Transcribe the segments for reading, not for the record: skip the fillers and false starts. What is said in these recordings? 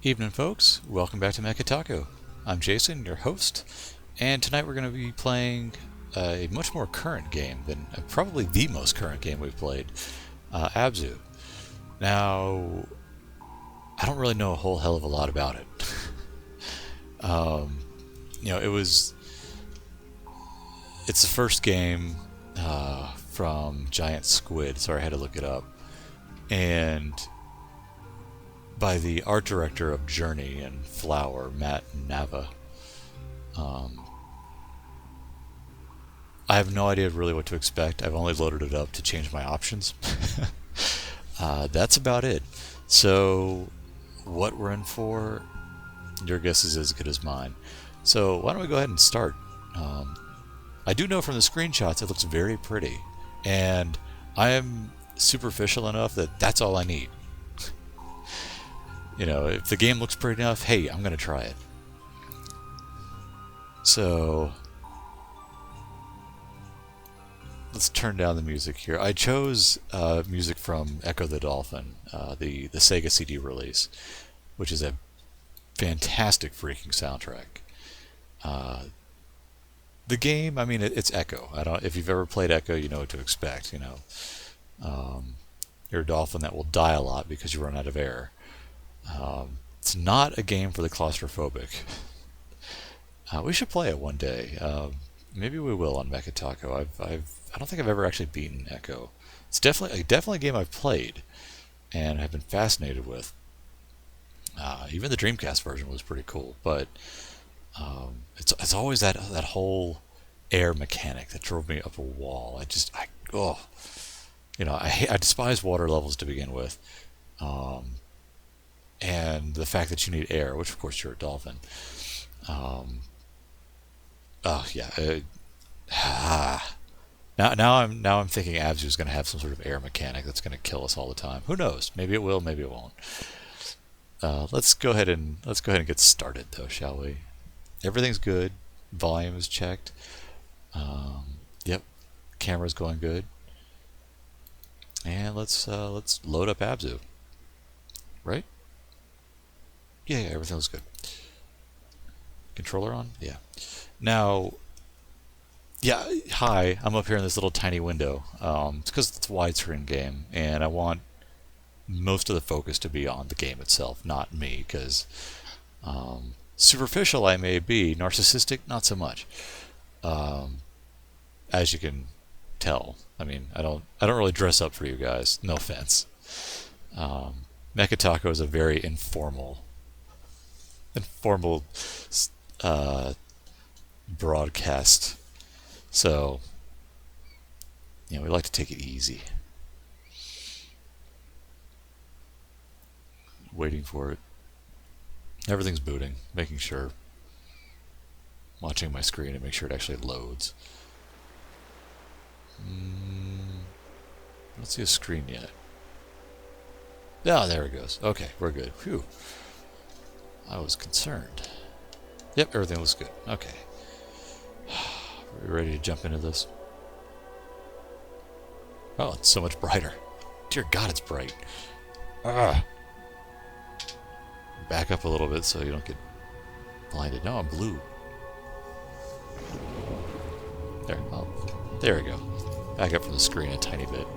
Evening, folks. Welcome back to Mecha Taco. I'm Jason, your host, and tonight we're going to be playing a much more current game than probably the most current game we've played, Abzû. Now, I don't really know a whole hell of a lot about it. It's the first game from Giant Squid, so I had to look it up, and by the art director of Journey and Flower, Matt Nava. I have no idea really what to expect. I've only loaded it up to change my options. That's about it. So, what we're in for, your guess is as good as mine. So, why don't we go ahead and start? I do know from the screenshots it looks very pretty, and I am superficial enough that that's all I need. You know, if the game looks pretty enough, hey, I'm going to try it. So, let's turn down the music here. I chose music from Echo the Dolphin, the Sega CD release, which is a fantastic freaking soundtrack. The game, I mean, it's Echo. If you've ever played Echo, you know what to expect. You know, you're a dolphin that will die a lot because you run out of air. It's not a game for the claustrophobic. We should play it one day. Maybe we will on Mecha Taco. I don't think I've ever actually beaten Echo. It's definitely a game I've played and have been fascinated with. Even the Dreamcast version was pretty cool, but it's always that whole air mechanic that drove me up a wall. I despise water levels to begin with. And the fact that you need air, which of course you're a dolphin. Now I'm thinking Abzû is going to have some sort of air mechanic that's going to kill us all the time. Who knows? Maybe it will, maybe it won't. Let's go ahead and get started, though, shall we? Everything's good. Volume is checked. Yep, camera's going good. And let's load up Abzû. Right? Yeah, everything looks good. Controller on? Yeah. Now, hi, I'm up here in this little tiny window. It's because it's a widescreen game, and I want most of the focus to be on the game itself, not me, because superficial I may be, narcissistic, not so much. As you can tell. I mean, I don't really dress up for you guys, no offense. Mecha Taco is a very informal broadcast, so we like to take it easy. Waiting for it. Everything's booting, making sure. Watching my screen and make sure it actually loads. I don't see a screen yet. Oh, there it goes. Okay, we're good. Phew. I was concerned. Yep, everything looks good. Okay. Are we ready to jump into this? Oh, it's so much brighter. Dear God, it's bright. Back up a little bit so you don't get blinded. No, I'm blue. There we go. Back up from the screen a tiny bit.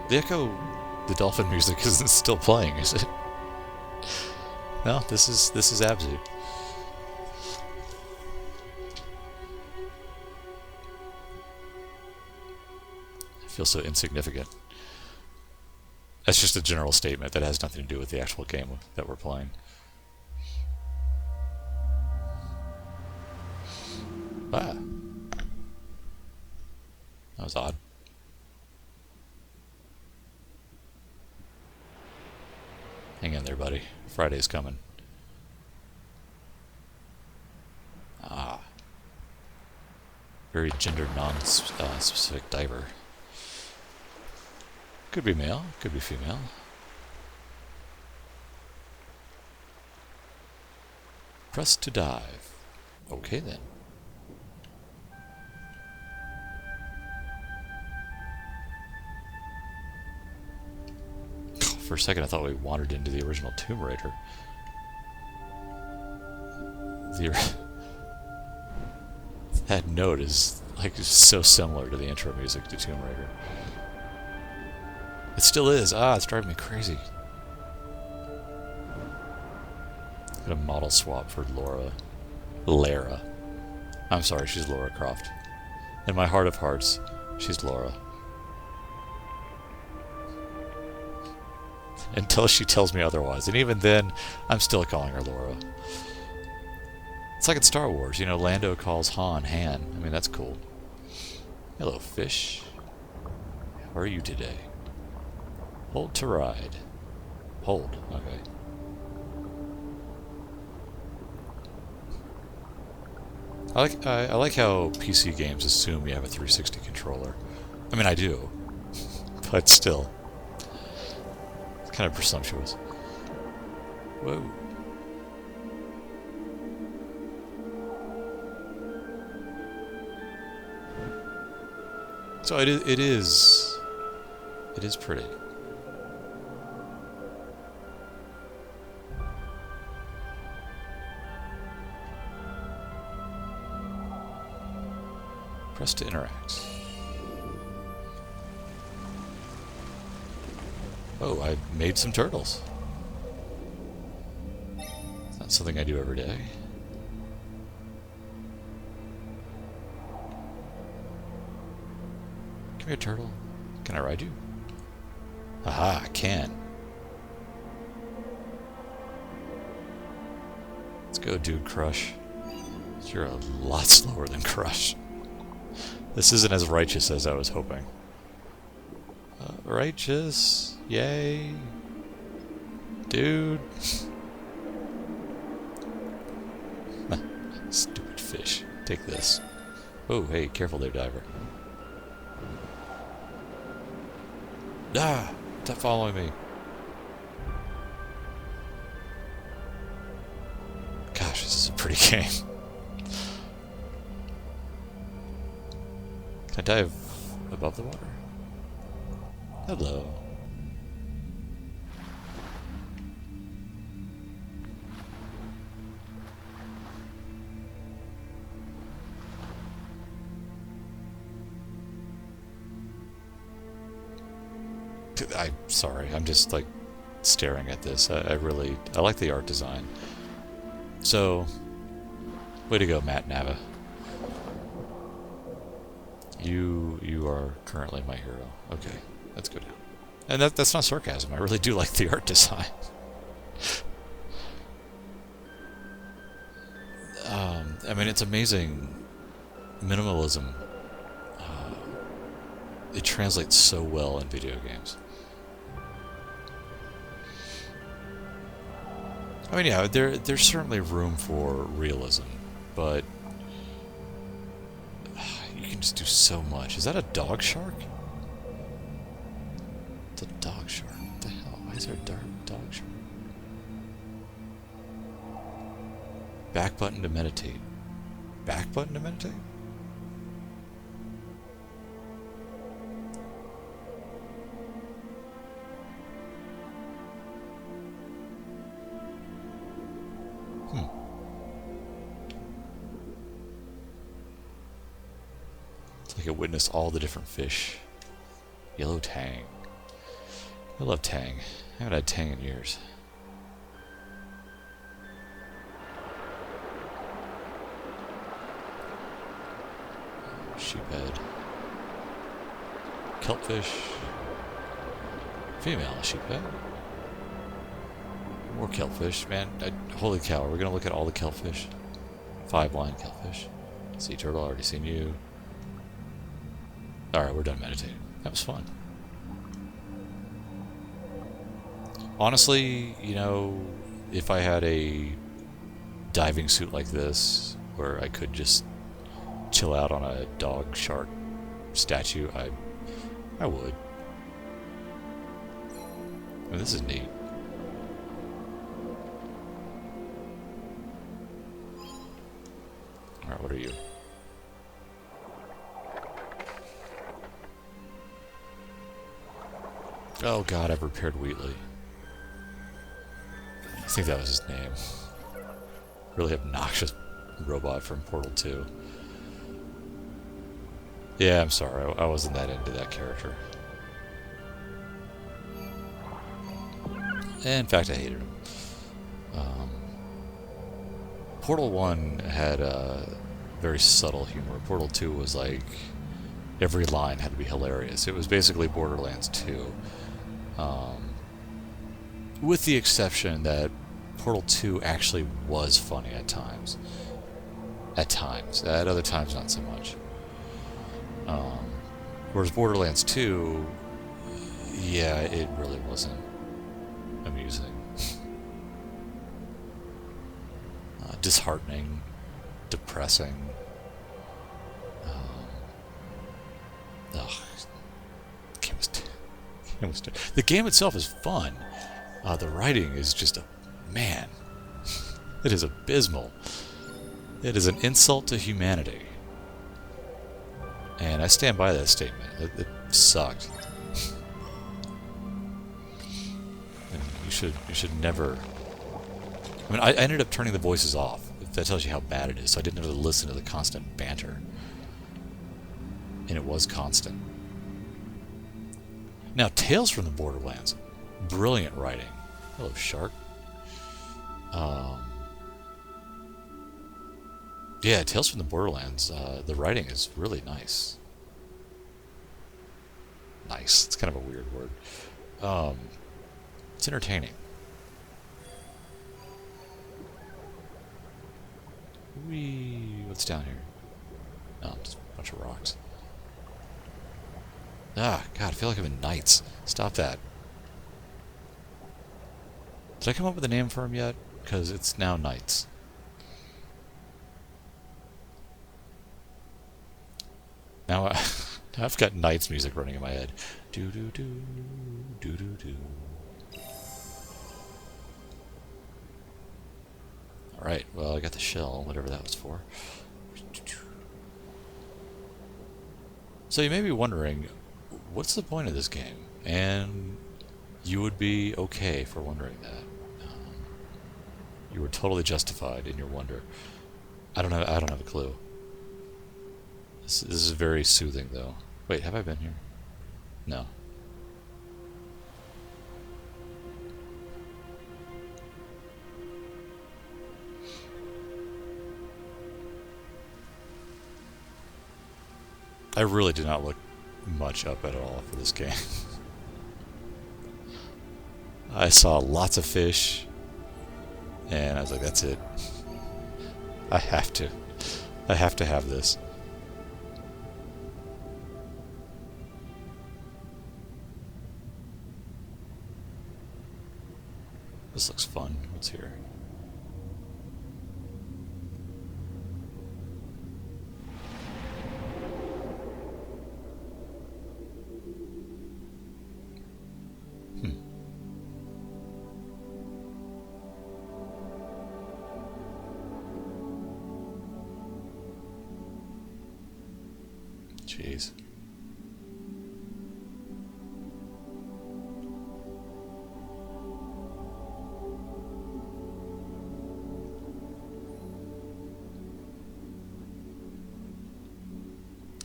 The Echo, the dolphin music isn't still playing, is it? No, this is Abzû. I feel so insignificant. That's just a general statement that has nothing to do with the actual game that we're playing. Ah, that was odd. Hang in there, buddy. Friday's coming. Ah. Very gender non-specific diver. Could be male, could be female. Press to dive. Okay then. For a second I thought we wandered into the original Tomb Raider. That note is like so similar to the intro music to Tomb Raider. It still is. Ah, it's driving me crazy. Got a model swap for Lara. I'm sorry, she's Lara Croft. In my heart of hearts, she's Laura. Until she tells me otherwise. And even then, I'm still calling her Laura. It's like in Star Wars, you know, Lando calls Han. I mean, that's cool. Hello, fish. How are you today? Hold to ride. Hold, okay. I like how PC games assume you have a 360 controller. I mean, I do. But still. It's kind of presumptuous. Whoa. So it is pretty. Press to interact. Oh, I made some turtles. It's not something I do every day. Come here, turtle. Can I ride you? Aha, I can. Let's go, dude, Crush. You're a lot slower than Crush. This isn't as righteous as I was hoping. Righteous. Yay. Dude. Stupid fish. Take this. Oh, hey, careful there, diver. Ah! Stop following me. Gosh, this is a pretty game. Can I dive above the water? Hello. I'm sorry, I'm just like staring at this. I like the art design. So, way to go, Matt Nava. You are currently my hero. Okay, let's go down. And that's not sarcasm. I really do like the art design. I mean, it's amazing. Minimalism. It translates so well in video games. I mean, yeah, there's certainly room for realism, but you can just do so much. Is that a dog shark? It's a dog shark. What the hell? Why is there a dog shark? Back button to meditate. Back button to meditate? I could witness all the different fish. Yellow tang. I love tang. I haven't had tang in years. Sheephead. Kelpfish. Female sheephead. More kelpfish. Man, holy cow, are we going to look at all the kelpfish? 5-line kelpfish. Sea turtle, already seen you. Alright, we're done meditating. That was fun. Honestly, you know, if I had a diving suit like this, where I could just chill out on a dog shark statue, I would. I mean, this is neat. Alright, what are you? Oh god, I've repaired Wheatley. I think that was his name. Really obnoxious robot from Portal 2. Yeah, I'm sorry, I wasn't that into that character. In fact, I hated him. Portal 1 had very subtle humor. Portal 2 was like, every line had to be hilarious. It was basically Borderlands 2. With the exception that Portal 2 actually was funny at times. At times. At other times, not so much. Whereas Borderlands 2, yeah, it really wasn't amusing. Disheartening. Depressing. The game itself is fun. The writing is just man. It is abysmal. It is an insult to humanity. And I stand by that statement. It sucked. And you should never... I mean, I ended up turning the voices off. If that tells you how bad it is. So I didn't have to listen to the constant banter. And it was constant. Now, Tales from the Borderlands. Brilliant writing. Hello, shark. Yeah, Tales from the Borderlands. The writing is really nice. Nice. It's kind of a weird word. It's entertaining. What's down here? Oh, just a bunch of rocks. Ah, God, I feel like I'm in Knights. Stop that. Did I come up with a name for him yet? Because it's now Knights. Now I've got Knights music running in my head. Do do do do do do. Alright, well I got the shell, whatever that was for. So you may be wondering, what's the point of this game? And you would be okay for wondering that. You were totally justified in your wonder. I don't have a clue. This is very soothing, though. Wait, have I been here? No. I really did not look much up at all for this game. I saw lots of fish, and I was like, that's it. I have to have this. This looks fun. What's here? Jeez.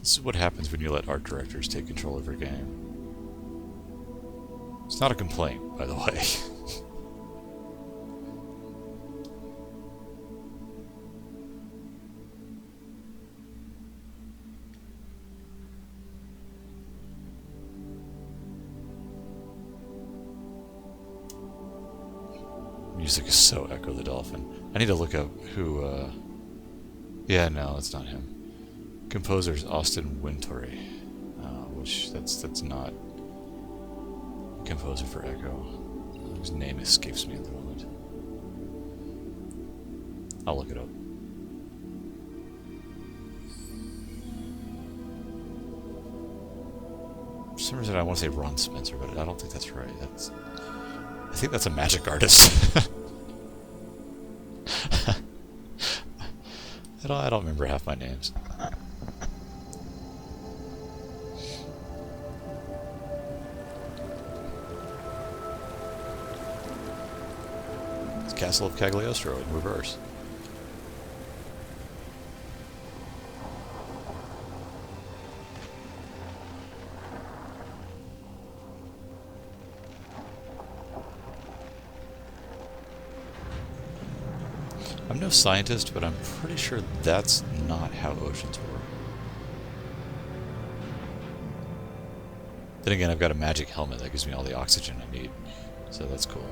This is what happens when you let art directors take control of your game. It's not a complaint, by the way. Music is so Echo the Dolphin. I need to look up who, yeah, no, it's not him. Composer's Austin Wintory, which that's not composer for Echo. His name escapes me at the moment. I'll look it up. For some reason I want to say Ron Spencer, but I don't think that's right. I think that's a magic artist. I don't remember half my names. It's Castle of Cagliostro in reverse. I'm no scientist, but I'm pretty sure that's not how oceans work. Then again, I've got a magic helmet that gives me all the oxygen I need, so that's cool.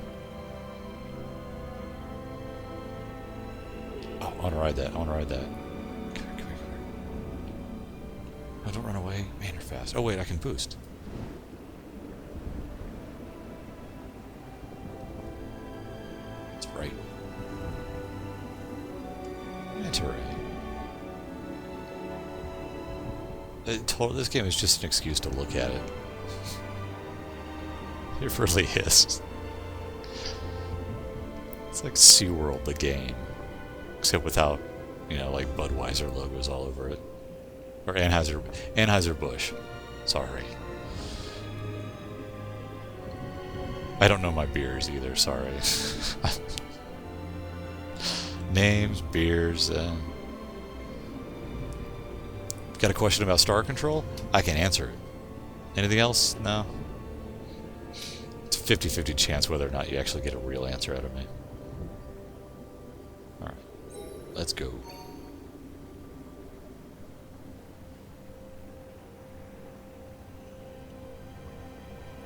Oh, I want to ride that. I want to ride that. Come here, come here, come here. Oh, don't run away. Man, you're fast. Oh, wait, I can boost. That's right. This game is just an excuse to look at it. It really is. It's like SeaWorld, the game. Except without, you know, like Budweiser logos all over it. Or Anheuser-Busch. Sorry. I don't know my beers either, sorry. Names, beers, got a question about star control? I can answer it. Anything else? No. It's a 50-50 chance whether or not you actually get a real answer out of me. Alright. Let's go.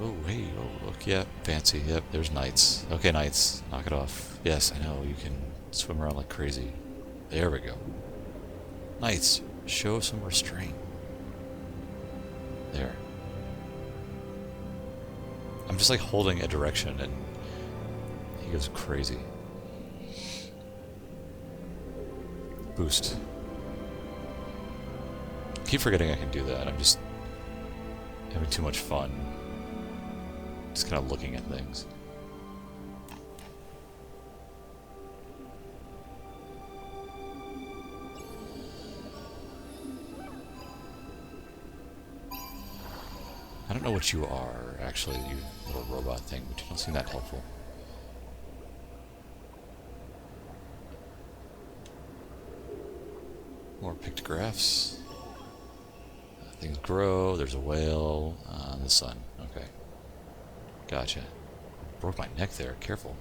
Oh, hey, oh, look, yeah, fancy, yep, there's knights. Okay, knights, knock it off. Yes, I know, you can swim around like crazy. There we go. Knights, show some restraint. There. I'm just like holding a direction and he goes crazy. Boost. Keep forgetting I can do that. I'm just having too much fun. Just kind of looking at things. I don't know what you are, actually, you little robot thing, but you don't seem that helpful. More pictographs. Things grow, there's a whale, the sun. Okay. Gotcha. Broke my neck there, careful.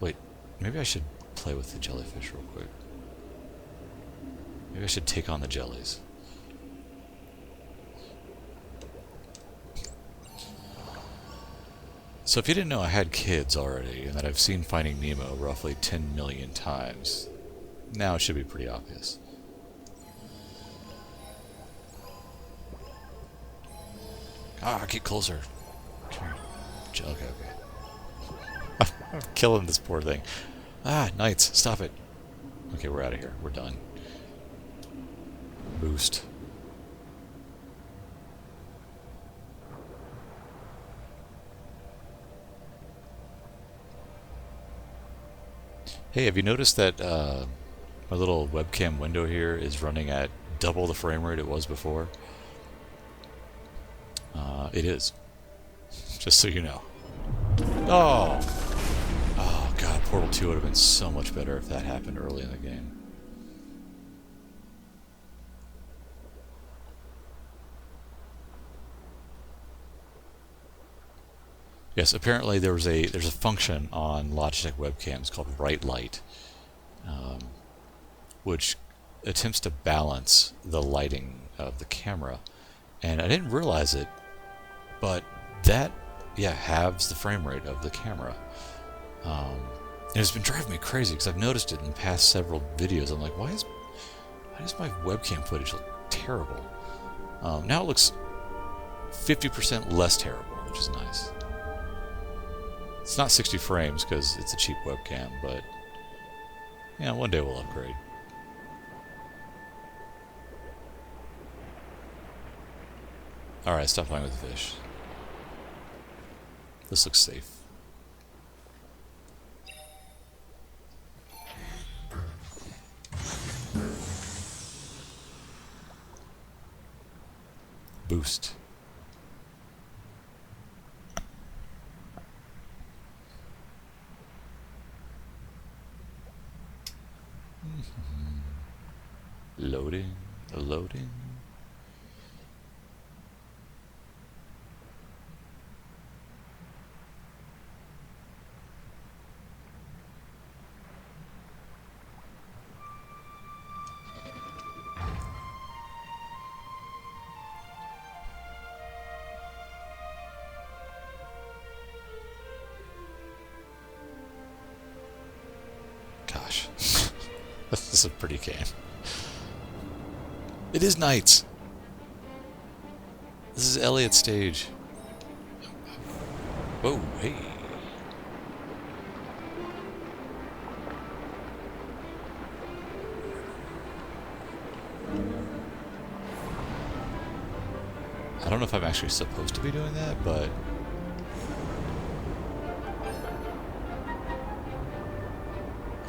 Wait, maybe I should play with the jellyfish real quick. Maybe I should take on the jellies. So if you didn't know I had kids already, and that I've seen Finding Nemo roughly 10 million times, now it should be pretty obvious. Ah, get closer. Come here. Okay, okay. I'm killing this poor thing. Ah, knights, stop it. Okay, we're out of here. We're done. Boost. Hey, have you noticed that my little webcam window here is running at double the frame rate it was before? It is. Just so you know. Oh! Oh, God, Portal 2 would have been so much better if that happened early in the game. Yes, apparently there's a function on Logitech webcams called Lite, which attempts to balance the lighting of the camera, and I didn't realize it, but that halves the frame rate of the camera. And it's been driving me crazy because I've noticed it in the past several videos. I'm like, why is Why does my webcam footage look terrible? Now it looks 50% less terrible, which is nice. It's not 60 frames because it's a cheap webcam, but yeah, one day we'll upgrade. Alright, stop playing with the fish. This looks safe. Boost. Loading, loading. Gosh, this is a pretty game. It is night. This is Elliot's stage. Whoa, hey. I don't know if I'm actually supposed to be doing that, but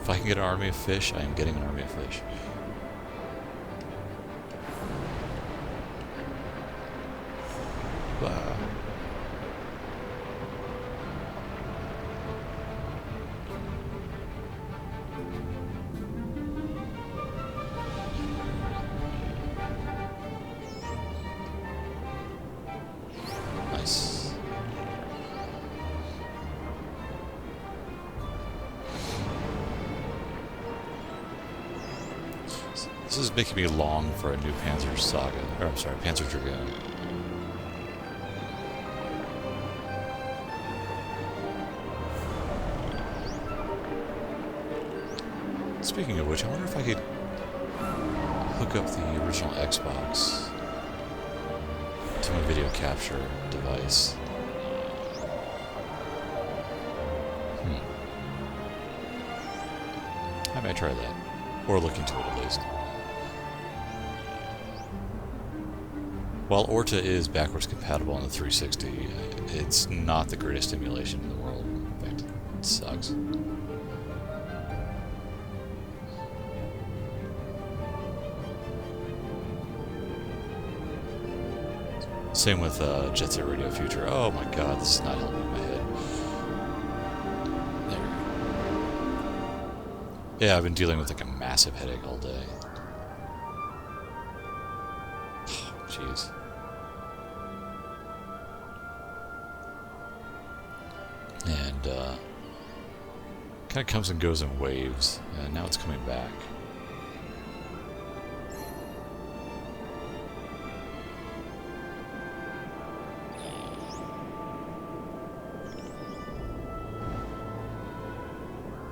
if I can get an army of fish, I am getting an army of fish. Wow. Nice. This is making me long for a new Panzer Saga, or I'm sorry, Panzer Dragoon. Speaking of which, I wonder if I could hook up the original Xbox to my video capture device. I might try that. Or look into it at least. While Orta is backwards compatible on the 360, it's not the greatest emulation in the world. In fact, it sucks. Same with Jet Set Radio Future. Oh my god, this is not helping my head. There we go. Yeah, I've been dealing with like a massive headache all day. Jeez. And kind of comes and goes in waves, and now it's coming back.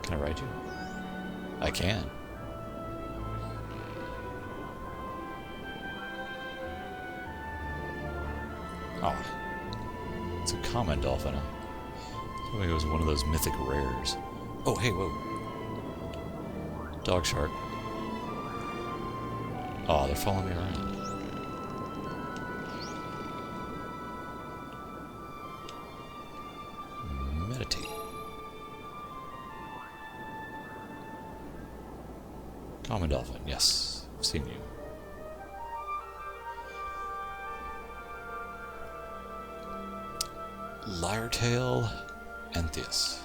Can I ride you? I can. Oh. It's a common dolphin. I thought it was one of those mythic rares. Oh, hey, whoa. Dog shark. Oh, they're following me around. Meditate. Common dolphin, yes. I've seen you. Lyre-tail Antheus.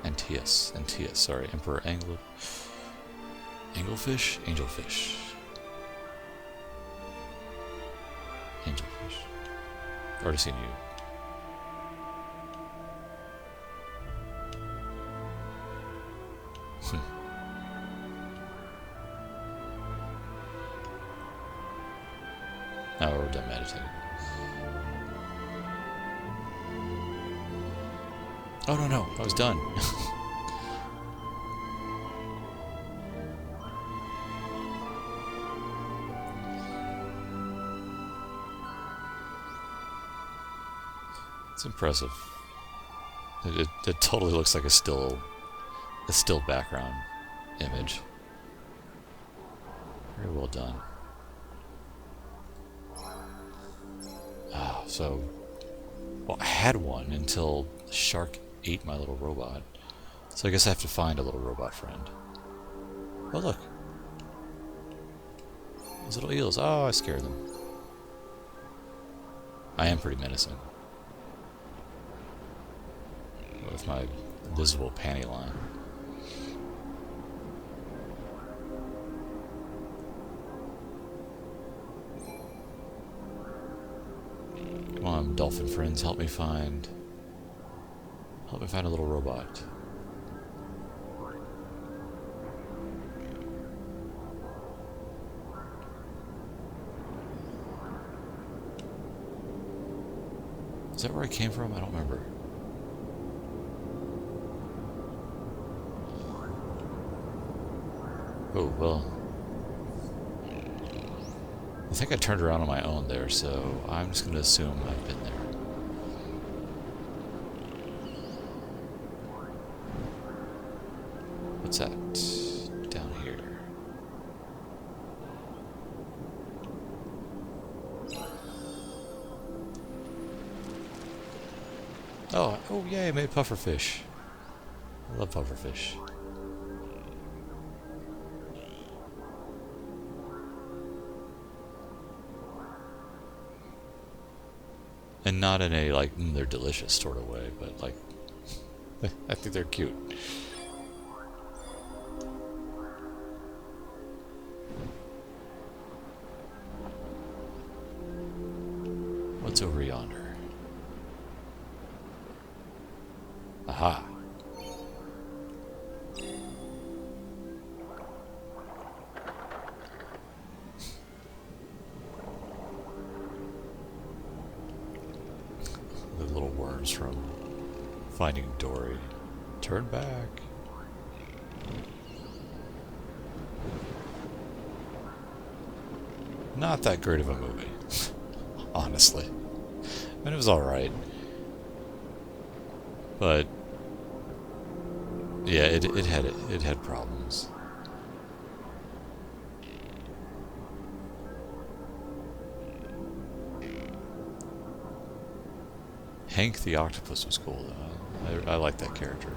Anteus, sorry. Emperor Anglefish? Angelfish. Angelfish. Already seen you. Now we're done meditating. Oh no, I was done. It's impressive. It totally looks like a still background image. Very well done. So, well, I had one until the shark ate my little robot. So I guess I have to find a little robot friend. Oh, look. Those little eels. Oh, I scared them. I am pretty menacing. With my invisible panty line. Come on, dolphin friends, help me find a little robot. Is that where I came from? I don't remember. Oh, well. I think I turned around on my own there, so I'm just going to assume I've been there. What's that? Down here. Oh yay, I made pufferfish. I love pufferfish. And not in a, like, they're delicious sort of way, but, like, I think they're cute. What's over yonder? Aha! The little worms from Finding Dory. Turn back. Not that great of a movie, honestly. I mean, it was alright. But yeah, it had problems. Hank the Octopus was cool though. I like that character.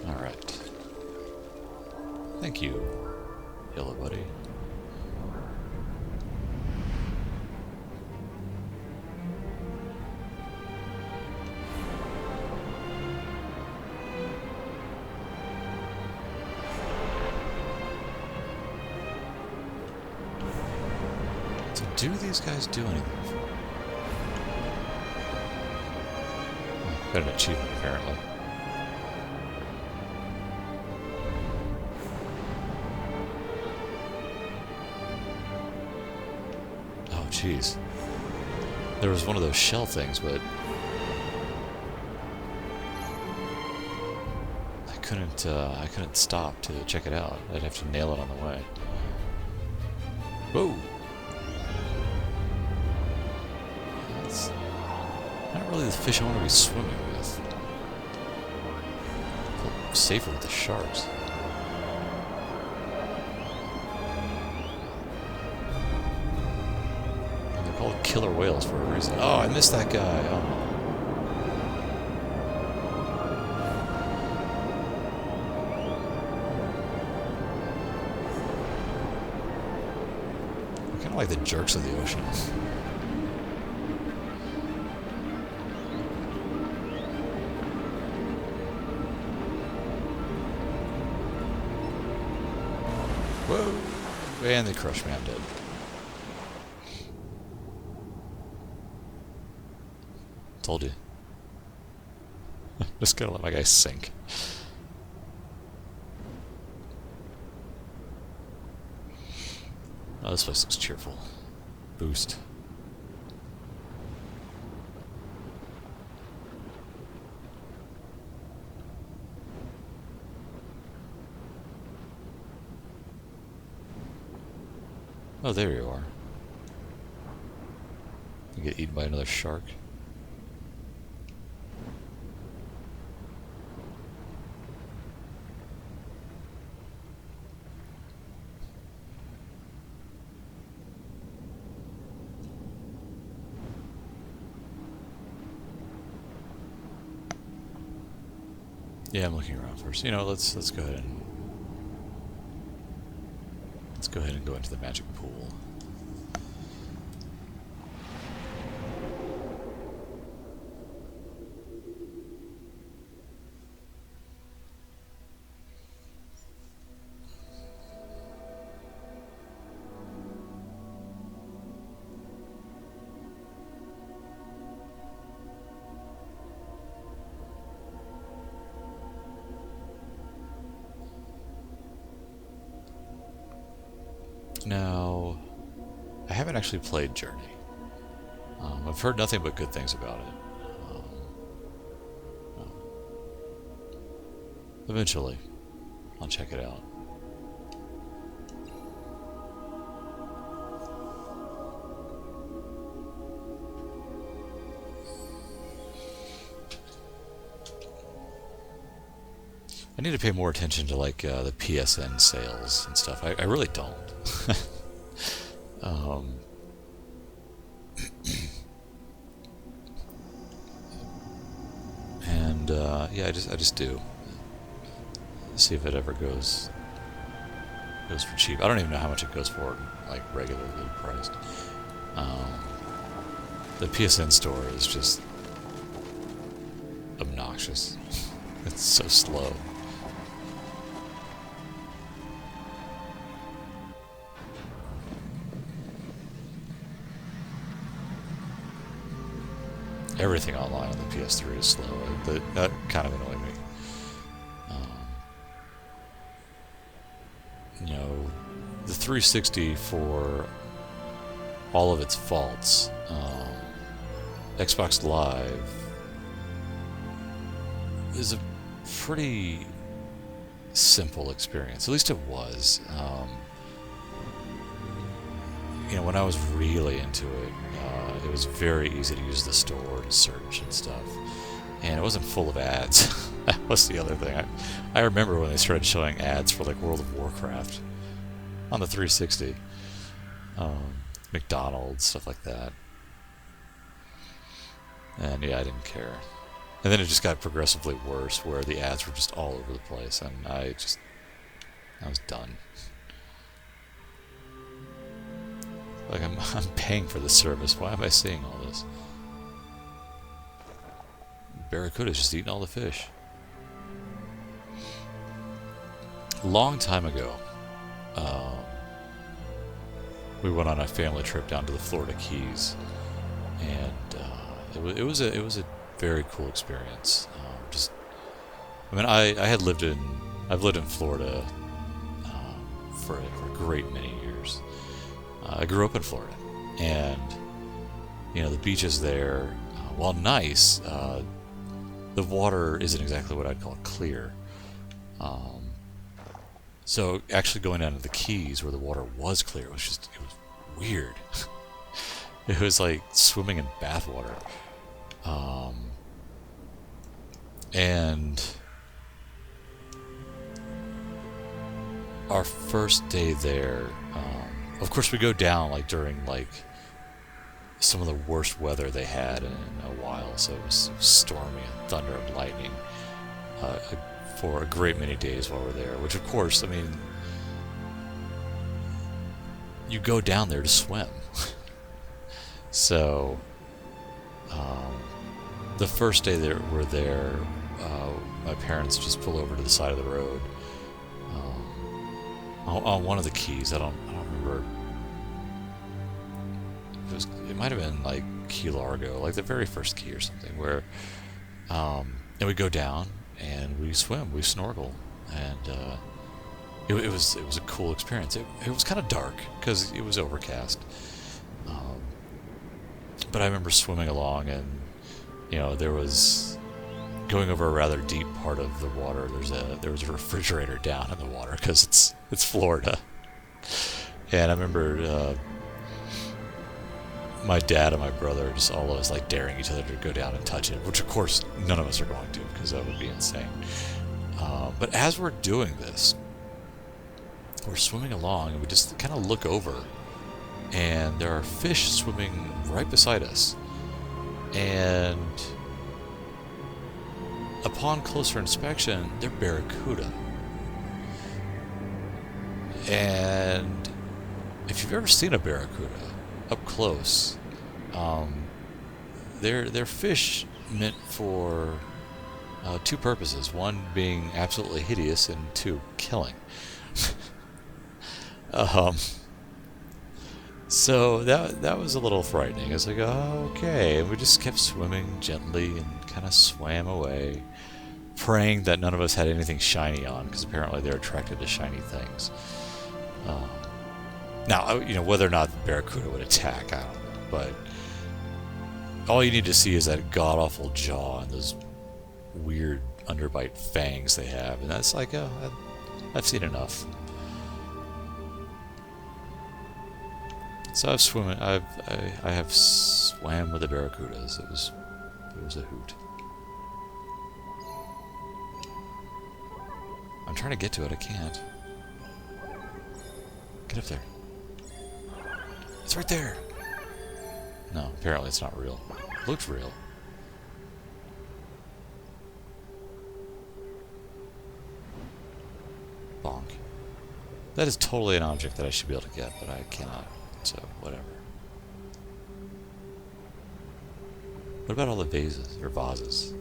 Alright. Thank you, Yellow Buddy. So do these guys do anything for me? Oh, got an achievement apparently. Jeez. There was one of those shell things, but I couldn't stop to check it out. I'd have to nail it on the way. Whoa! That's not really the fish I want to be swimming with. I feel safer with the sharks. Called killer whales for a reason. Oh, I missed that guy. Oh. I kind of like the jerks of the ocean. Whoa! And they crushed me. I'm dead. Told you. Just gonna let my guy sink. Oh, this place looks cheerful. Boost. Oh, there you are. You get eaten by another shark. Yeah, I'm looking around first. You know, let's go ahead and go into the magic pool. Now, I haven't actually played Journey. I've heard nothing but good things about it. Eventually, I'll check it out. I need to pay more attention to like the PSN sales and stuff. I really don't. And yeah, I just do. See if it ever goes for cheap. I don't even know how much it goes for, like regularly priced. The PSN store is just obnoxious. It's so slow. Everything online on the PS3 is slow. That kind of annoyed me. You know, the 360, for all of its faults, Xbox Live is a pretty simple experience. At least it was. You know, when I was really into it, it was very easy to use the store to search and stuff, and it wasn't full of ads. That was the other thing. I remember when they started showing ads for like World of Warcraft on the 360, McDonald's, stuff like that, and yeah, I didn't care. And then it just got progressively worse, where the ads were just all over the place, and I was done. Like, I'm paying for this service. Why am I seeing all this? Barracuda's just eating all the fish. A long time ago, we went on a family trip down to the Florida Keys, and it was a very cool experience. I mean, I've lived in Florida for a great many years. I grew up in Florida, and you know, the beaches there, while nice, the water isn't exactly what I'd call clear. So actually going down to the Keys where the water was clear, it was weird. It was like swimming in bathwater. And our first day there, of course we go down like during like some of the worst weather they had in a while, so it was stormy and thunder and lightning for a great many days while we're there, which of course, I mean, you go down there to swim. So the first day that we're there, my parents just pull over to the side of the road on one of the keys. I don't remember. It might have been like Key Largo, like the very first key or something, where and we go down and we swim, we snorkel, and it was a cool experience. It was kind of dark because it was overcast, but I remember swimming along, and you know, there was going over a rather deep part of the water. There was a refrigerator down in the water because it's Florida. And I remember my dad and my brother just always like daring each other to go down and touch it, which of course none of us are going to because that would be insane. But as we're doing this, we're swimming along and we just kind of look over and there are fish swimming right beside us. And upon closer inspection, they're barracuda. And if you've ever seen a barracuda up close, they're fish meant for two purposes. One being absolutely hideous, and two, killing. So that was a little frightening. I was like, oh, okay. And we just kept swimming gently and kind of swam away, praying that none of us had anything shiny on, because apparently they're attracted to shiny things. Now, you know, whether or not the barracuda would attack, I don't know. But all you need to see is that god-awful jaw and those weird underbite fangs they have. And that's like, oh, I've seen enough. So I have swam with the barracudas. It was a hoot. I'm trying to get to it. I can't. Get up there. It's right there. No, apparently it's not real. It looks real. Bonk. That is totally an object that I should be able to get, but I cannot. So, whatever. What about all the vases, or vases?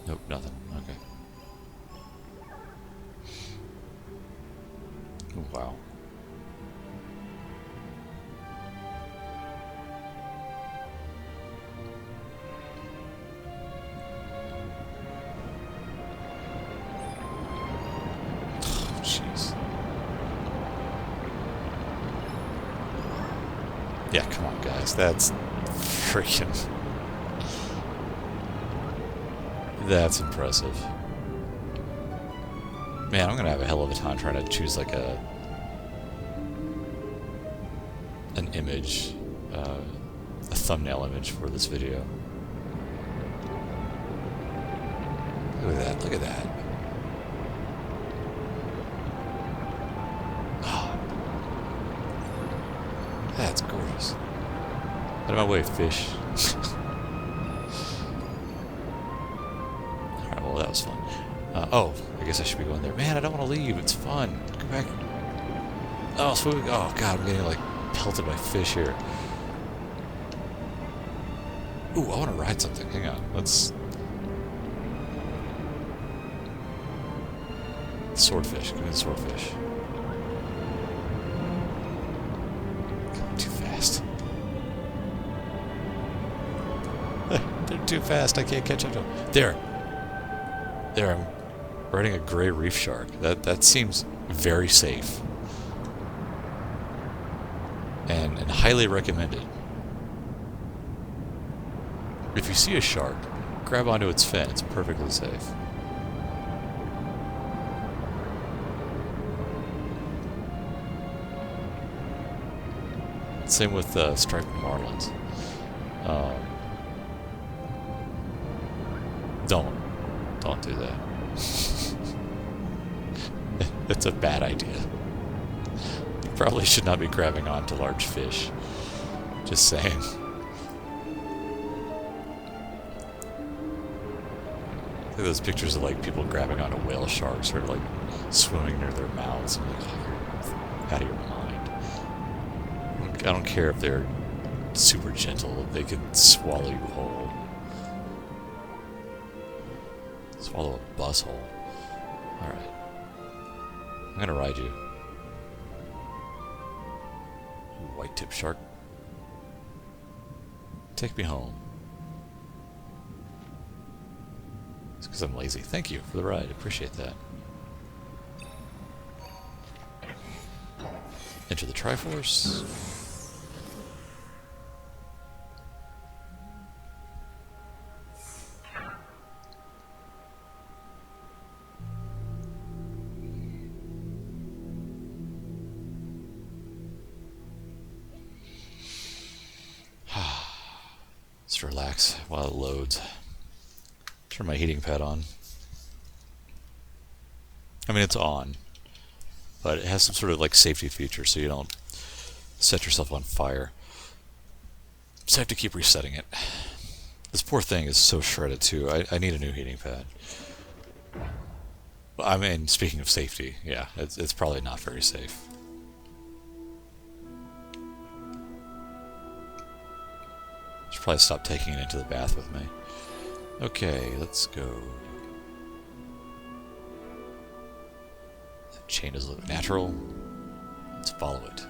Nope, nothing. Okay. Oh, wow. Jeez. Yeah, come on, guys. That's freaking... That's impressive. Man, I'm gonna have a hell of a time trying to choose like an image, a thumbnail image for this video. Look at that! Look at that! Oh, that's gorgeous. Out of my way, fish. Alright, well that was fun. Oh, I guess I should be going there. Man, I don't want to leave. It's fun. Go back. Oh, swimming. Oh, God, I'm getting, like, pelted by fish here. Ooh, I want to ride something. Hang on. Let's... Swordfish. Give me the swordfish. God, too fast. They're too fast. I can't catch up to them. There. There, I'm riding a gray reef shark. That seems very safe. And highly recommended. If you see a shark, grab onto its fin. It's perfectly safe. Same with striped marlins. Don't do that. It's a bad idea. You probably should not be grabbing onto large fish. Just saying. Look at those pictures of like people grabbing onto whale sharks or like swimming near their mouths. I'm like, oh, you're out of your mind. I don't care if they're super gentle, they could swallow you whole. Swallow a bus hole. Alright. I'm gonna ride you. White tip shark. Take me home. It's because I'm lazy. Thank you for the ride. Appreciate that. Enter the Triforce. to relax while it loads. Turn my heating pad on. I mean, it's on, but it has some sort of like safety feature so you don't set yourself on fire. So I have to keep resetting it. This poor thing is so shredded too. I need a new heating pad. I mean, speaking of safety, yeah, it's probably not very safe. Should probably stop taking it into the bath with me. Okay, let's go. That chain does look natural. Let's follow it.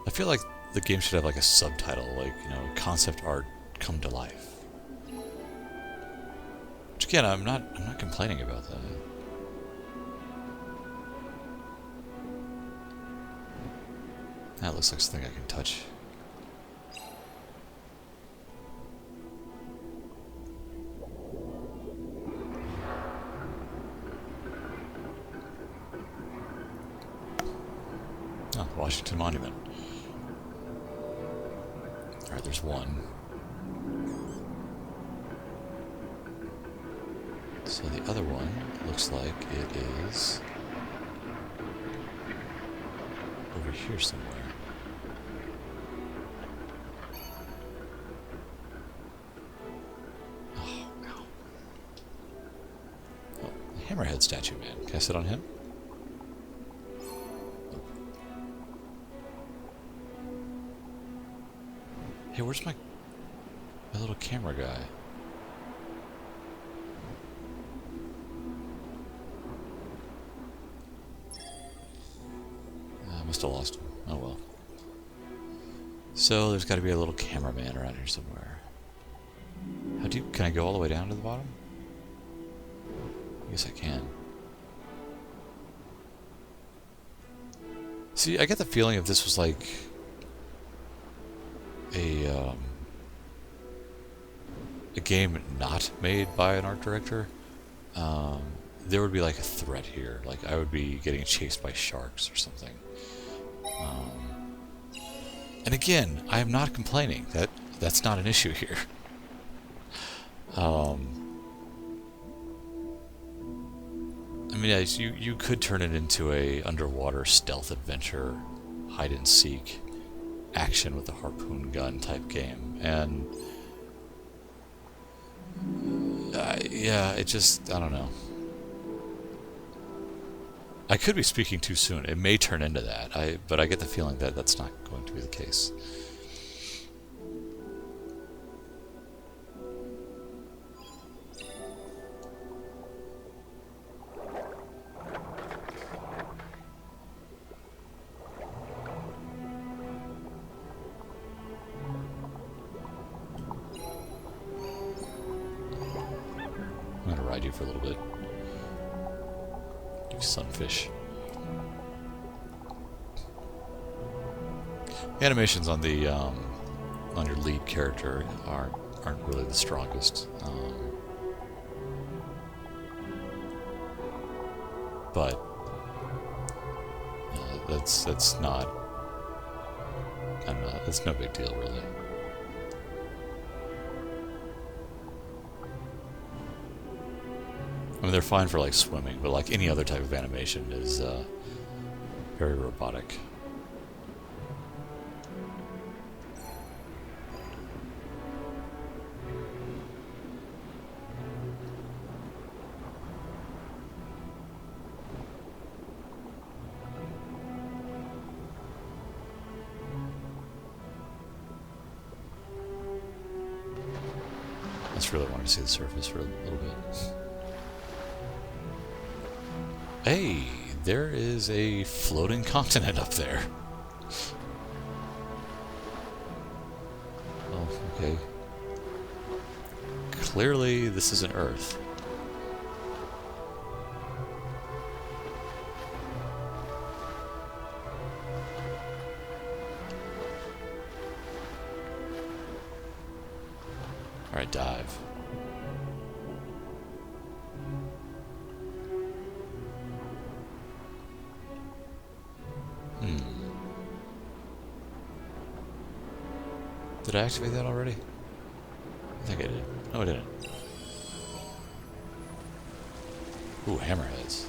I feel like the game should have like a subtitle, like, you know, concept art come to life. Which again, I'm not complaining about that. That looks like something I can touch. Oh, Washington Monument. Alright, there's one. So the other one looks like it is over here somewhere. Oh, no. Oh, the Hammerhead statue, man. Can I sit on him? Hey, where's my little camera guy? I must have lost him. Oh well. So there's got to be a little cameraman around here somewhere. How deep? Can I go all the way down to the bottom? I guess I can. See, I get the feeling if this was like a game not made by an art director, there would be like a threat here. Like I would be getting chased by sharks or something. And again, I am not complaining. That's not an issue here. I mean, yes, you could turn it into a underwater stealth adventure, hide and seek, action with a harpoon gun type game, and yeah, it just, I don't know. I could be speaking too soon. It may turn into that, but I get the feeling that that's not going to be the case. I'm going to ride you for a little bit. You sunfish. The animations on the on your lead character aren't really the strongest, but that's not. I don't know. That's no big deal, really. I mean, they're fine for like swimming, but like any other type of animation is very robotic. I just really wanted to see the surface for a little bit. Hey, there is a floating continent up there. Oh, okay. Clearly, this isn't Earth. Alright, dive. Did I activate that already? I think I did. No, I didn't. Ooh, hammerheads.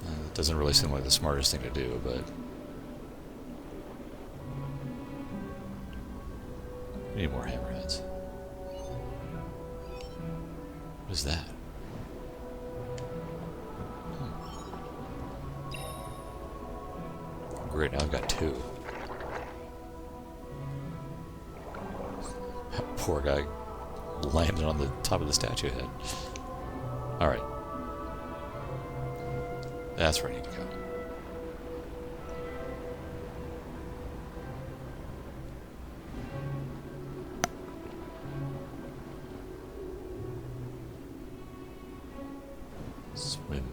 It doesn't really seem like the smartest thing to do, but... we need more hammerheads. What is that? Great, now I've got 2. That poor guy landed on the top of the statue head. Alright. That's where I need to go. Swim.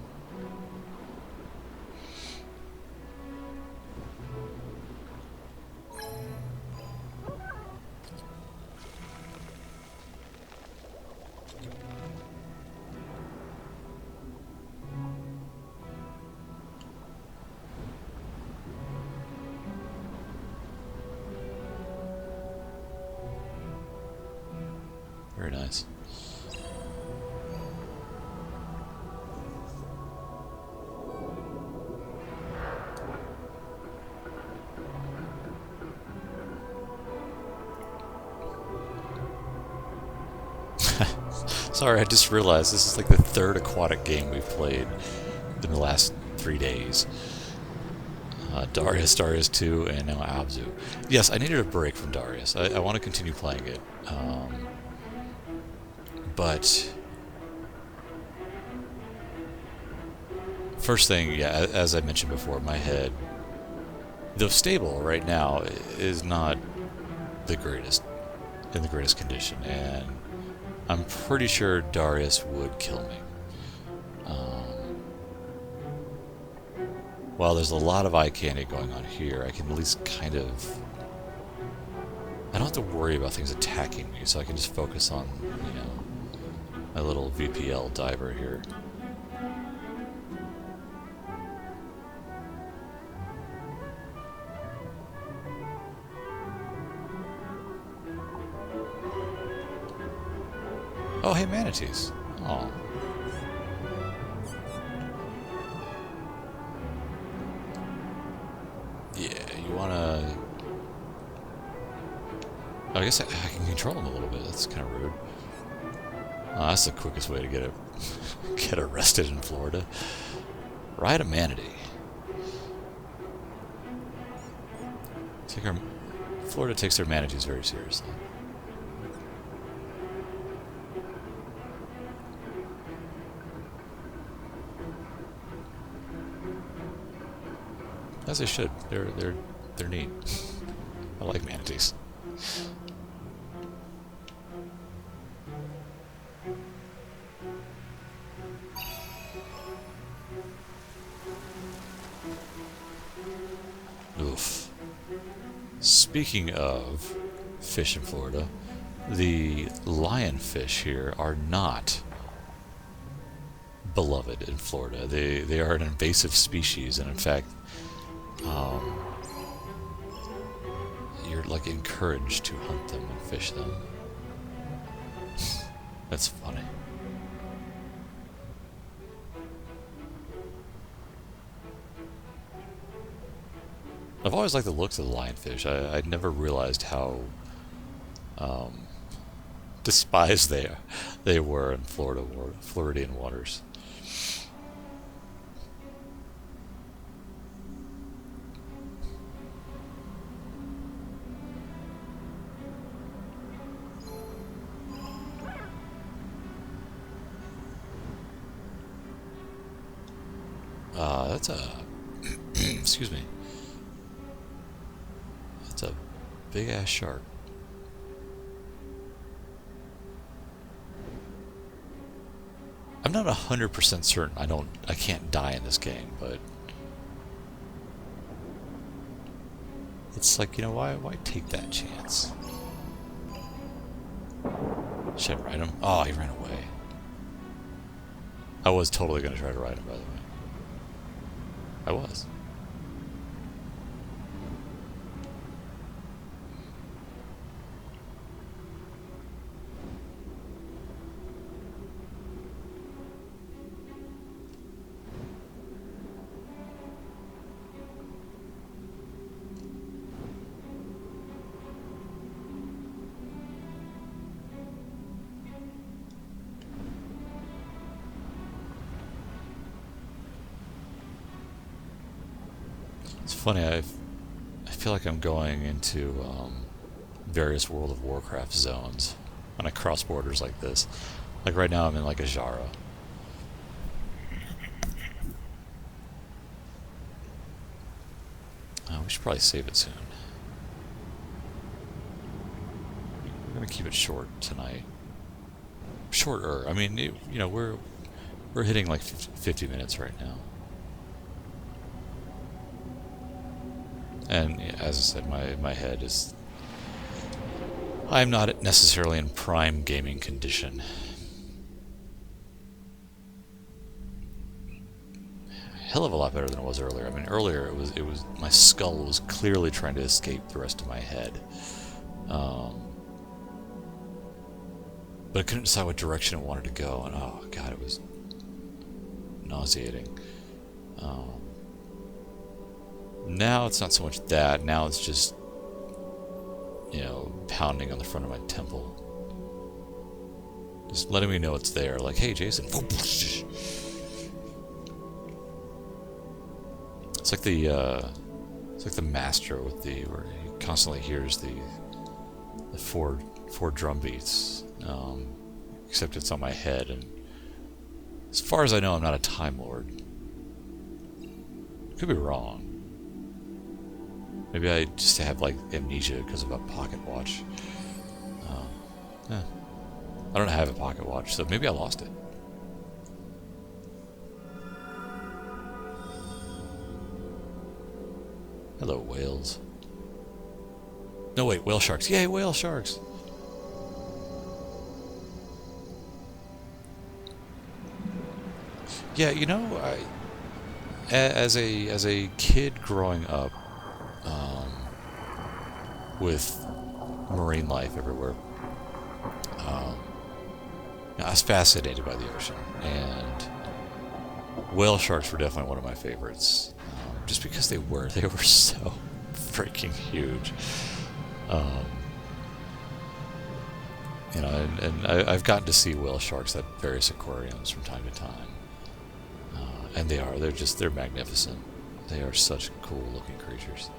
Very nice. Sorry, I just realized this is like the 3rd aquatic game we've played in the last 3 days. Darius, Darius 2, and now Abzû. Yes, I needed a break from Darius. I want to continue playing it. But first thing, yeah, as I mentioned before, my head, though stable right now, is not the greatest, in the greatest condition, and I'm pretty sure Darius would kill me. While there's a lot of eye candy going on here, I can at least kind of... I don't have to worry about things attacking me, so I can just focus on, you know, my little VPL diver here. Oh, hey, manatees. Oh. Yeah, you wanna... I guess I can control them a little bit. That's kind of rude. That's the quickest way to get arrested in Florida. Ride a manatee. Florida takes their manatees very seriously. As they should. They're neat. I like manatees. Oof. Speaking of fish in Florida, the lionfish here are not beloved in Florida. They are an invasive species, and in fact, you're like encouraged to hunt them and fish them. That's funny. I've always liked the looks of the lionfish. I never realized how despised they were in Floridian waters. That's a excuse me. That's a big ass shark. I'm not 100% certain. I can't die in this game, but it's like, you know, why take that chance? Should I ride him? Oh, he ran away. I was totally going to try to ride him, by the way. I was. It's funny, I feel like I'm going into various World of Warcraft zones when I cross borders like this. Like right now I'm in like a Jara. We should probably save it soon. We're gonna keep it short tonight. Shorter. I mean, you know, we're hitting like 50 minutes right now. And as I said, my head is... I'm not necessarily in prime gaming condition. Hell of a lot better than it was earlier. I mean, earlier it was my skull was clearly trying to escape the rest of my head. But I couldn't decide what direction it wanted to go, and oh god, it was nauseating. Now it's not so much that, now it's just, you know, pounding on the front of my temple. Just letting me know it's there, like, hey Jason. It's like the master with where he constantly hears the four drum beats, except it's on my head, and as far as I know, I'm not a Time Lord. Could be wrong. Maybe I just have like amnesia because of a pocket watch. I don't have a pocket watch, so maybe I lost it. Hello, whales. No, wait, whale sharks. Yay, whale sharks! Yeah, you know, as a kid growing up with marine life everywhere, I was fascinated by the ocean, and whale sharks were definitely one of my favorites, just because they were so freaking huge. You know, and I've gotten to see whale sharks at various aquariums from time to time, and they're magnificent. They are such cool looking creatures.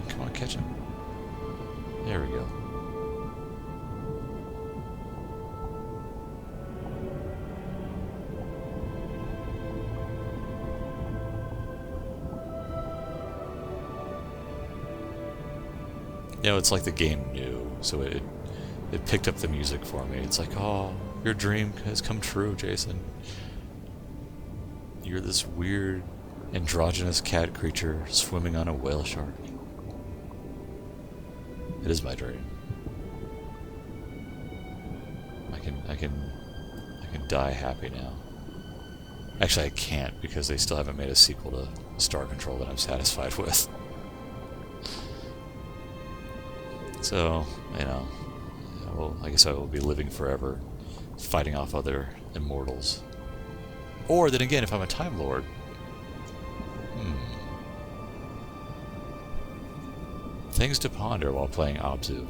Come on, catch him. There we go. You know, it's like the game knew, so it picked up the music for me. It's like, oh, your dream has come true, Jason. You're this weird, androgynous cat creature swimming on a whale shark. It is my dream. I can die happy now. Actually, I can't, because they still haven't made a sequel to Star Control that I'm satisfied with. So, you know, well, I guess I will be living forever, fighting off other immortals. Or then again, if I'm a Time Lord, things to ponder while playing Abzû.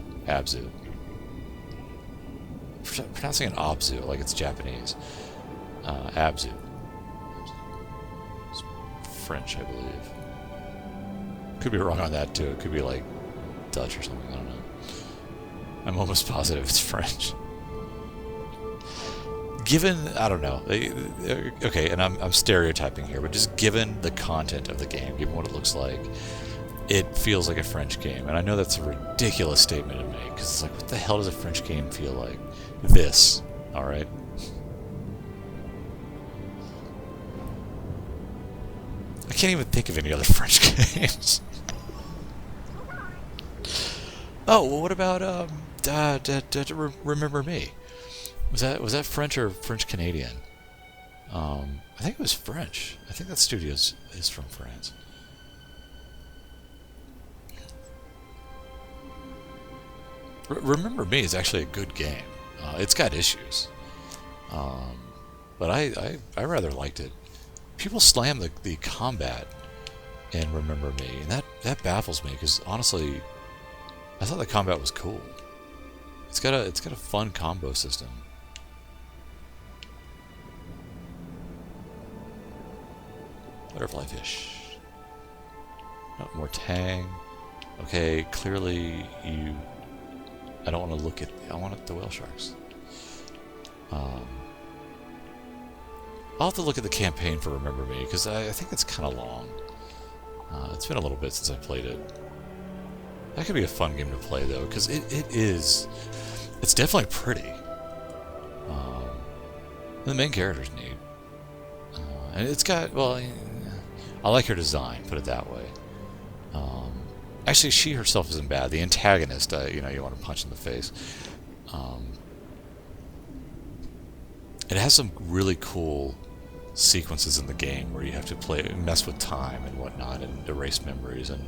Pronouncing it Abzû like it's Japanese. Abzû. It's French, I believe. Could be wrong on that too. It could be like Dutch or something. I don't know. I'm almost positive it's French. Given, I don't know. Okay, and I'm stereotyping here, but just given the content of the game, given what it looks like, it feels like a French game. And I know that's a ridiculous statement to make, because it's like, what the hell does a French game feel like? This, alright? I can't even think of any other French games. Oh, well, what about Remember Me? Was that French or French Canadian? I think it was French. I think that studio is from France. Remember Me is actually a good game. It's got issues, but I rather liked it. People slam the combat in Remember Me, and that baffles me, because honestly, I thought the combat was cool. it's got a fun combo system. Butterfly fish. Oh, more tang. Okay, clearly you. I don't want to look at. I want the whale sharks. I'll have to look at the campaign for Remember Me, because I think it's kind of long. It's been a little bit since I played it. That could be a fun game to play, though, because it is... It's definitely pretty. The main character's neat. And it's got... Well, I like her design, put it that way. Actually, she herself isn't bad. The antagonist, you want to punch in the face. It has some really cool sequences in the game where you have to mess with time and whatnot and erase memories, and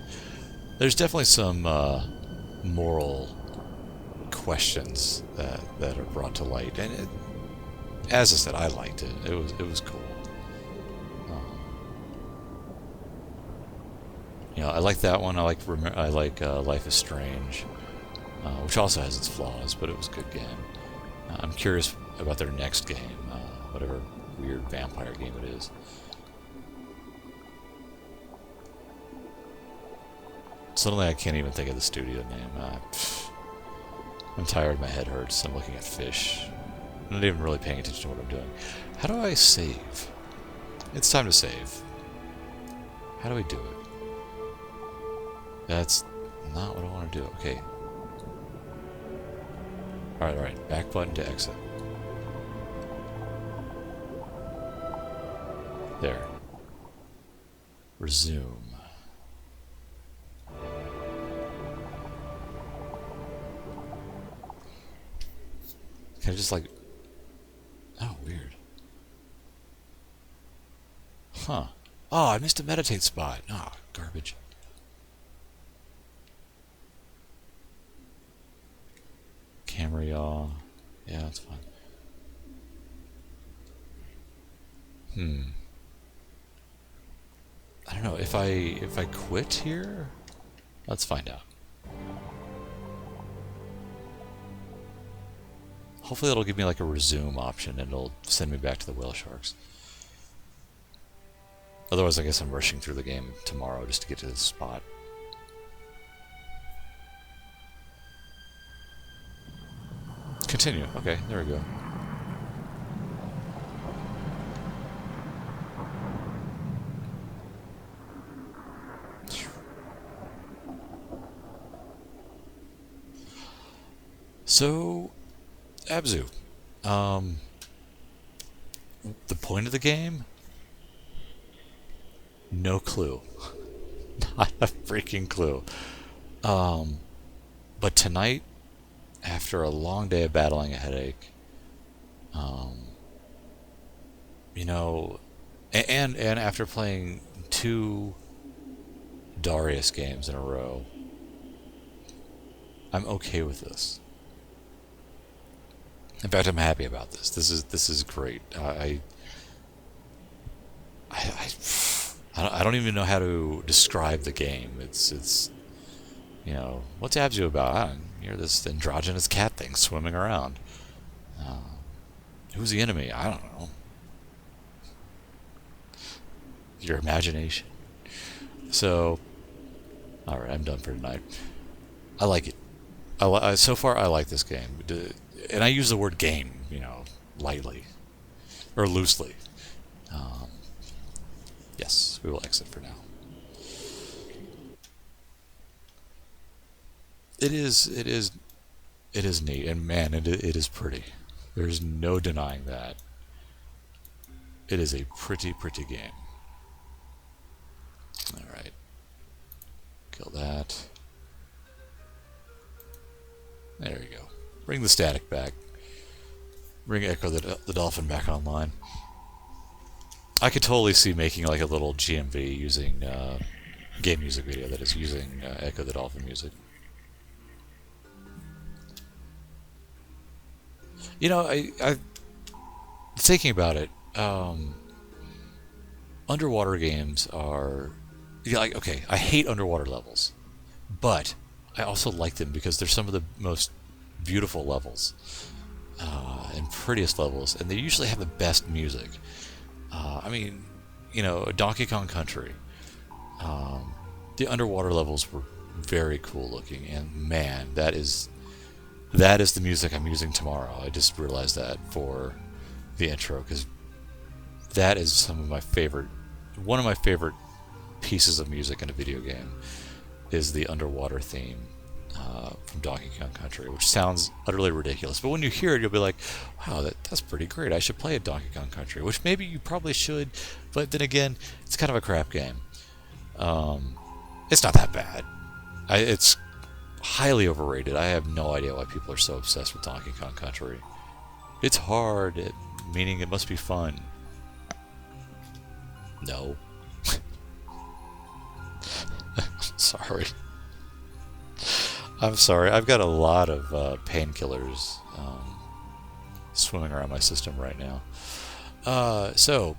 there's definitely some moral questions that are brought to light, and as I said, I liked it. It was cool. I like that one. I like Life is Strange, which also has its flaws, but it was a good game. I'm curious about their next game, whatever weird vampire game it is. Suddenly I can't even think of the studio name. I'm tired, my head hurts, I'm looking at fish. I'm not even really paying attention to what I'm doing. How do I save? It's time to save. How do we do it? That's not what I want to do. Okay. Alright. Back button to exit. There. Resume. Can I just like... Oh, weird. Huh. Oh, I missed a meditate spot. Oh, garbage. Camera yaw. Yeah, that's fine. I don't know if I quit here. Let's find out. Hopefully it'll give me like a resume option and it'll send me back to the whale sharks. Otherwise, I guess I'm rushing through the game tomorrow just to get to this spot. Continue. Okay, there we go. So, Abzû. The point of the game? No clue. Not a freaking clue. But tonight, after a long day of battling a headache, and after playing 2 Darius games in a row, I'm okay with this. In fact, I'm happy about this. This is great. I don't even know how to describe the game. It's what's Abzû about? You're this androgynous cat thing swimming around. Who's the enemy? I don't know. Your imagination. So, alright, I'm done for tonight. I like it. So far, I like this game. And I use the word game, lightly. Or loosely. Yes, we will exit for now. It is neat, and man, it is pretty. There's no denying that. It is a pretty game. Alright. Kill that. There you go. Bring the static back. Bring Echo the Dolphin back online. I could totally see making like a little GMV using game music video that is using Echo the Dolphin music. I thinking about it, underwater games are okay, I hate underwater levels, but I also like them because they're some of the most beautiful levels and prettiest levels, and they usually have the best music. I mean, Donkey Kong Country. The underwater levels were very cool looking, and man, that is the music I'm using tomorrow. I just realized that for the intro, because that is one of my favorite pieces of music in a video game is the underwater theme from Donkey Kong Country, which sounds utterly ridiculous, but when you hear it, you'll be like, wow, that's pretty great. I should play a Donkey Kong Country, which maybe you probably should, but then again, it's kind of a crap game. It's not that bad. It's highly overrated. I have no idea why people are so obsessed with Donkey Kong Country. It's hard, meaning it must be fun. No. Sorry. I'm sorry. I've got a lot of painkillers swimming around my system right now. So,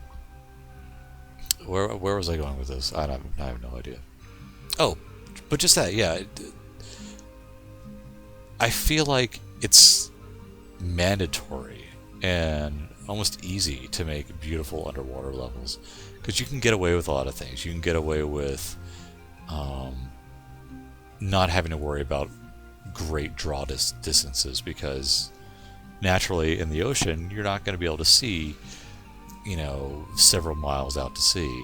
where was I going with this? I have no idea. Oh, but just that, yeah. I feel like it's mandatory and almost easy to make beautiful underwater levels, because you can get away with a lot of things. You can get away with not having to worry about great draw distances, because naturally in the ocean you're not going to be able to see several miles out to sea,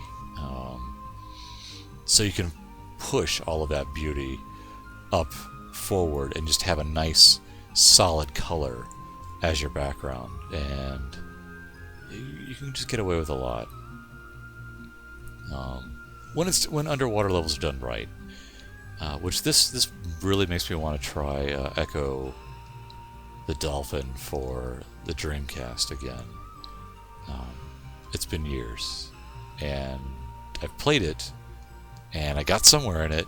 so you can push all of that beauty up forward and just have a nice solid color as your background, and you can just get away with a lot when underwater levels are done right. Which this really makes me want to try Echo the Dolphin for the Dreamcast again. It's been years, and I've played it, and I got somewhere in it.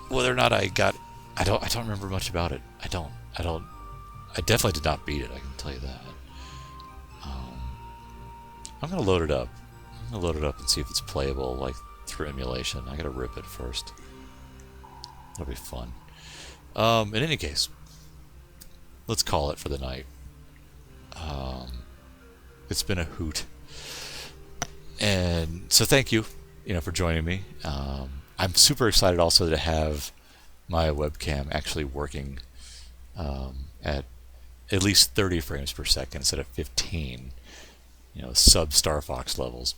Whether or not I don't remember much about it. I definitely did not beat it, I can tell you that. I'm gonna load it up. And see if it's playable, like, through emulation. I gotta rip it first. That'll be fun. In any case, let's call it for the night. It's been a hoot, and so thank you, for joining me. I'm super excited also to have my webcam actually working at least 30 frames per second instead of 15. Sub Star Fox levels.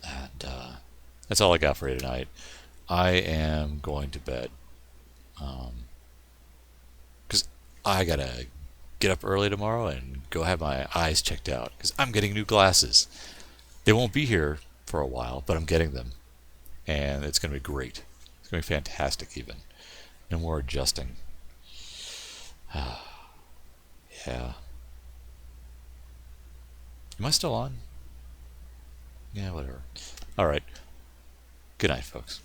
And that's all I got for you tonight. I am going to bed, because I gotta get up early tomorrow and go have my eyes checked out, because I'm getting new glasses. They won't be here for a while, but I'm getting them, and it's going to be great. It's going to be fantastic even. No more adjusting. Yeah. Am I still on? Yeah, whatever. All right. Good night, folks.